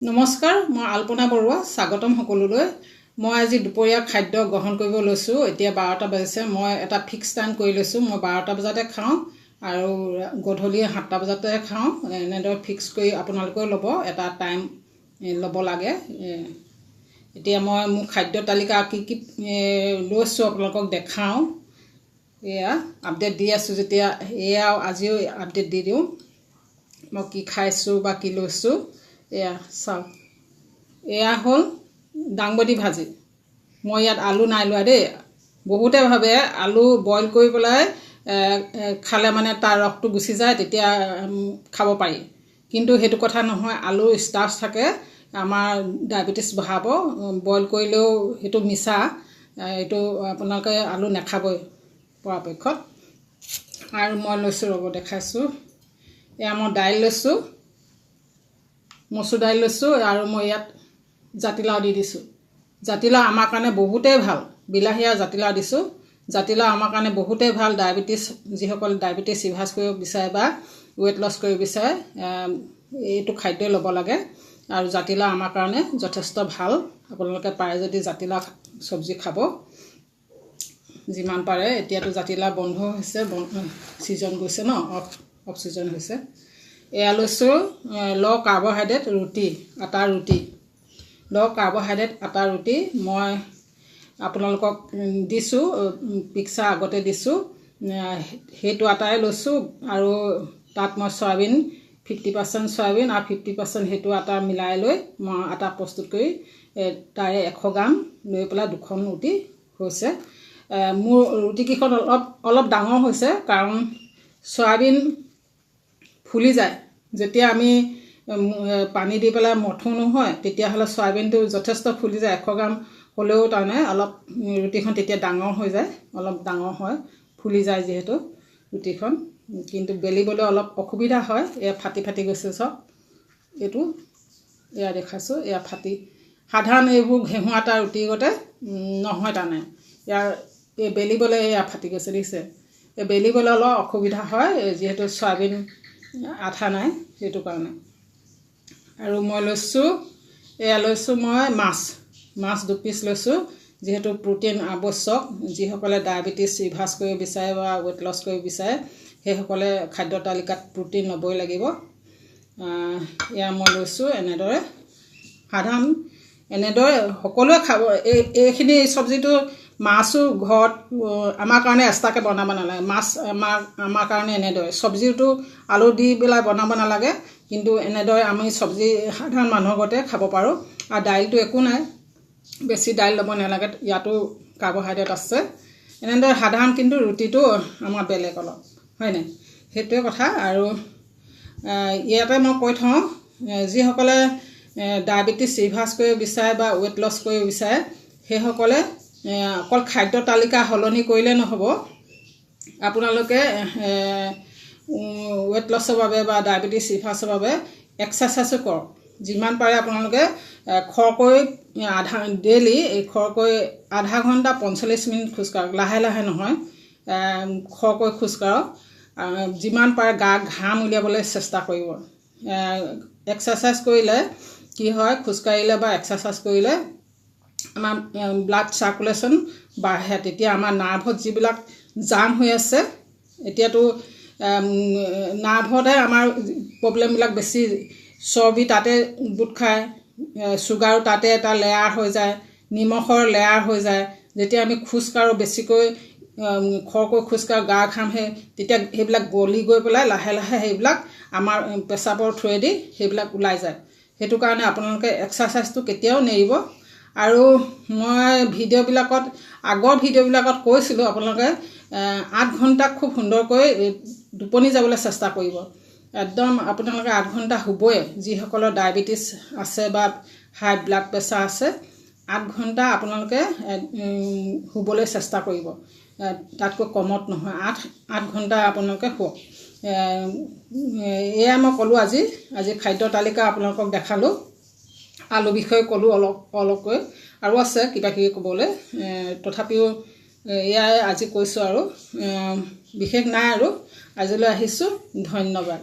নমস্কাৰ, মই আলপনা বৰুৱা। স্বাগতম সকলোলৈ। মই আজি দুপৰীয়া খাদ্য গ্ৰহণ কৰিব লৈছোঁ। এতিয়া 12টা বাজিছে। মই এটা ফিক্স টাইম কৰি লৈছোঁ। মই 12টা বজাতে খাওঁ আৰু গধূলি 7টা বজাতে খাওঁ। এনেদৰে ফিক্স কৰি আপোনালোকেও ল'ব, এটা টাইম ল'ব লাগে। এতিয়া মই মোৰ খাদ্য তালিকা কি কি লৈছোঁ আপোনালোকক দেখাওঁ। এয়া আপডেট দি আছোঁ যেতিয়া, এয়া আজিও আপডেট দি দিওঁ মই কি খাইছোঁ বা কি লৈছোঁ। এয়া চাওক, এয়া হ'ল দাংবডি ভাজি। মই ইয়াত আলু নাই লোৱা দেই। বহুতে ভাবে আলু বইল কৰি পেলাই খালে মানে তাৰ ৰসটো গুচি যায়, তেতিয়া খাব পাৰি। কিন্তু সেইটো কথা নহয়। আলু ষ্টাৰ্চ থাকে, আমাৰ ডায়েবেটিছ বঢ়াব। বইল কৰিলেও সেইটো মিছা। এইটো আপোনালোকে আলু নাখাবই পৰাপক্ষত। আৰু মই লৈছোঁ, ৰ'ব দেখাইছোঁ। এয়া মই দাইল লৈছোঁ, মচুৰ দাইল লৈছোঁ, আৰু মই ইয়াত জাতিলাও দি দিছোঁ। জাতিলাও আমাৰ কাৰণে বহুতেই ভাল। বিলাহী আৰু জাতিলাও দিছোঁ। জাতিলাও আমাৰ কাৰণে বহুতেই ভাল। ডায়েবেটিছ, যিসকল ডায়েবেটিছ ৰিভাৰ্চ কৰিব বিচাৰে বা ৱেইট লছ কৰিব বিচাৰে, এইটো খাদ্যই ল'ব লাগে। আৰু জাতিলাও আমাৰ কাৰণে যথেষ্ট ভাল। আপোনালোকে পাৰে যদি জাতিলাও চব্জি খাব যিমান পাৰে। এতিয়াতো জাতিলাও বন্ধ হৈছে, ছিজন গৈছে ন, অফ ছিজন হৈছে। এয়া লৈছোঁ ল' কাৰ্বহাইড্ৰেট ৰুটি, আটাৰ ৰুটি। ল' কাৰ্বহাইড্ৰেট আটাৰ ৰুটি মই আপোনালোকক দিছোঁ, পিকচাৰ আগতে দিছোঁ। সেইটো আটাই লৈছোঁ, আৰু তাত মই চয়াবিন 50% চয়াবিন আৰু 50% সেইটো আটা মিলাই লৈ মই আটা প্ৰস্তুত কৰি তাৰে 100 গ্ৰাম লৈ পেলাই 2খন ৰুটি হৈছে। মোৰ ৰুটিকেইখন অলপ ডাঙৰ হৈছে, কাৰণ চয়াবিন ফুলি যায়। যেতিয়া আমি পানী দি পেলাই মঠো নহয়, তেতিয়াহ'লে চয়াবিনটো যথেষ্ট ফুলি যায়। 100 গ্ৰাম হ'লেও তাৰমানে অলপ ৰুটিখন তেতিয়া ডাঙৰ হৈ যায়, অলপ ডাঙৰ হয়, ফুলি যায় যিহেতু ৰুটিখন। কিন্তু বেলিবলৈ অলপ অসুবিধা হয়। এয়া ফাটি ফাটি গৈছে চব। এইটো এয়া দেখাইছোঁ, এয়া ফাটি। সাধাৰণ এইবোৰ ঘেঁহু আটা ৰুটি গতে নহয় তাৰমানে। ইয়াৰ এই বেলিবলৈ এয়া ফাটি গৈছে, দেখিছে। এই বেলিবলৈ অলপ অসুবিধা হয়, যিহেতু চয়াবিন আঠা নাই, সেইটো কাৰণে। আৰু মই লৈছোঁ, এয়া লৈছোঁ মই মাছ 2 পিচ লৈছোঁ। যিহেতু প্ৰ'টিন আৱশ্যক, যিসকলে ডায়েবেটিছ ৰিভাৰ্চ কৰিব বিচাৰে বা ৱেইট লছ কৰিব বিচাৰে, সেইসকলে খাদ্য তালিকাত প্ৰ'টিন ল'বই লাগিব। এয়া মই লৈছোঁ এনেদৰে। সাধাৰণ এনেদৰে সকলোৱে খাব। এইখিনি চব্জিটো মাছো ঘৰত আমাৰ কাৰণে এক্সট্ৰাকৈ বনাব নালাগে। মাছ আমাৰ কাৰণে এনেদৰে চব্জিটো আলু দি পেলাই বনাব নালাগে, কিন্তু এনেদৰে আমি চব্জি সাধাৰণ মানুহৰ গতে খাব পাৰোঁ। আৰু দাইলটো একো নাই, বেছি দাইল ল'ব নালাগে, ইয়াতো কাৰ্বহাইড্ৰেট আছে। এনেদৰে সাধাৰণ, কিন্তু ৰুটিটো আমাৰ বেলেগ অলপ, হয়নে? সেইটোৱে কথা। আৰু ইয়াতে মই কৈ থওঁ, যিসকলে ডায়েবেটিছ ৰিভাৰ্চ কৰিব বিচাৰে বা ৱেইট লছ কৰিব বিচাৰে, সেইসকলে অকল খাদ্য তালিকা সলনি কৰিলে নহ'ব। আপোনালোকে ৱেইট লছৰ বাবে বা ডায়েবেটিছ ৰিভাৰ্চৰ বাবে এক্সাৰচাইজো কৰক। যিমান পাৰে আপোনালোকে খৰকৈ ডেইলি খৰকৈ আধা ঘণ্টা 45 মিনিট খোজকাঢ়ক। লাহে লাহে নহয়, খৰকৈ খোজকাঢ়ক। যিমান পাৰে ঘাম উলিয়াবলৈ চেষ্টা কৰিব। এক্সাৰচাইজ কৰিলে কি হয়, খোজকাঢ়িলে বা এক্সাৰচাইজ কৰিলে আমাৰ ব্লাড চাৰ্কুলেশ্যন বাঢ়ে। তেতিয়া আমাৰ নাৰ্ভত যিবিলাক জাম হৈ আছে, এতিয়াতো নাৰ্ভতে আমাৰ প্ৰব্লেমবিলাক বেছি। চৰ্বি তাতে গোট খায়, চুগাৰো তাতে এটা লেয়াৰ হৈ যায়, নিমখৰ লেয়াৰ হৈ যায়। যেতিয়া আমি খোজকাঢ়োঁ, বেছিকৈ খৰকৈ খোজকাঢ়োঁ, ঘামহে, তেতিয়া সেইবিলাক গলি গৈ পেলাই লাহে লাহে সেইবিলাক আমাৰ পেচাবৰ থ্ৰুৱেদি সেইবিলাক ওলাই যায়। সেইটো কাৰণে আপোনালোকে এক্সাৰচাইজটো কেতিয়াও নেৰিব। আৰু মই আগৰ ভিডিঅ'বিলাকত কৈছিলোঁ, আপোনালোকে 8 ঘণ্টা খুব সুন্দৰকৈ টোপনি যাবলৈ চেষ্টা কৰিব। একদম আপোনালোকে 8 ঘণ্টা শুবই। যিসকলৰ ডায়েবেটিছ আছে বা হাই ব্লাড প্ৰেছাৰ আছে, 8 ঘণ্টা আপোনালোকে শুবলৈ চেষ্টা কৰিব। তাতকৈ কমত নহয়, 8 ঘণ্টা আপোনালোকে শুৱক। এয়া মই ক'লোঁ আজি খাদ্য তালিকা আপোনালোকক দেখালোঁ। আলু বিষয়ে ক'লোঁ অলপকৈ, আৰু আছে কিবা কিবি ক'বলৈ, তথাপিও এয়াই আজি কৈছোঁ। আৰু বিশেষ নাই। আৰু আজিলৈ আহিছোঁ, ধন্যবাদ।